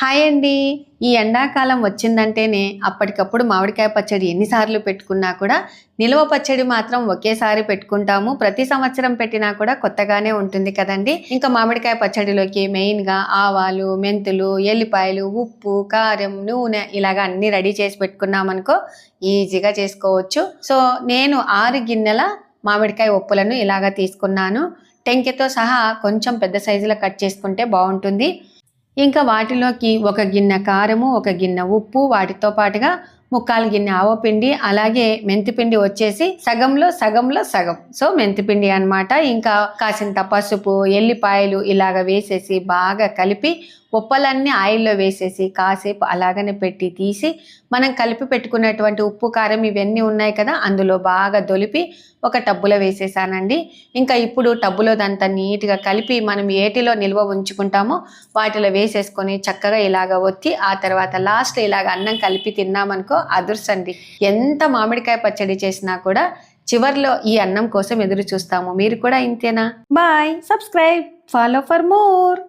Hi అండి. ఈ ఎండాకాలం వచ్చిందంటేనే అప్పటికప్పుడు మామిడికాయ పచ్చడి ఎన్నిసార్లు పెట్టుకున్నా కూడా నిల్వ పచ్చడి మాత్రం ఒకేసారి పెట్టుకుంటాము. ప్రతి సంవత్సరం పెట్టినా కూడా కొత్తగానే ఉంటుంది కదండి. ఇంకా మామిడికాయ పచ్చడిలోకి మెయిన్గా ఆవాలు, మెంతులు, ఎల్లిపాయలు, ఉప్పు, కారం, నూనె ఇలాగ అన్ని రెడీ చేసి పెట్టుకున్నామనుకో ఈజీగా చేసుకోవచ్చు. సో నేను 6 గిన్నెల మామిడికాయ ఉప్పులను ఇలాగ తీసుకున్నాను. టెంకెతో సహా కొంచెం పెద్ద సైజులో కట్ చేసుకుంటే బాగుంటుంది. ఇంకా వాటిలోకి 1 గిన్నె కారము, 1 గిన్నె ఉప్పు, వాటితో పాటుగా 3/4 గిన్నె ఆవపిండి, అలాగే మెంతిపిండి వచ్చేసి సగంలో సగం. సో మెంతిపిండి అనమాట. ఇంకా కాసింత పసుపు, ఎల్లిపాయలు ఇలాగ వేసేసి బాగా కలిపి ఉప్పలన్నీ ఆయిల్లో వేసేసి కాసేపు అలాగనే పెట్టి తీసి మనం కలిపి పెట్టుకున్నటువంటి ఉప్పు కారం ఇవన్నీ ఉన్నాయి కదా అందులో బాగా దొలిపి ఒక టబ్బులో వేసేసానండి. ఇంకా ఇప్పుడు టబ్బులో దంతా నీట్గా కలిపి మనం ఏటిలో నిల్వ ఉంచుకుంటామో వాటిలో వేసేసుకొని చక్కగా ఇలాగ ఒత్తి ఆ తర్వాత లాస్ట్ ఇలాగ అన్నం కలిపి తిన్నామనుకో అదుర్సండి. ఎంత మామిడికాయ పచ్చడి చేసినా కూడా చివర్లో ఈ అన్నం కోసం ఎదురు చూస్తాము. మీరు కూడా ఇంతేనా? Bye, subscribe, follow for more.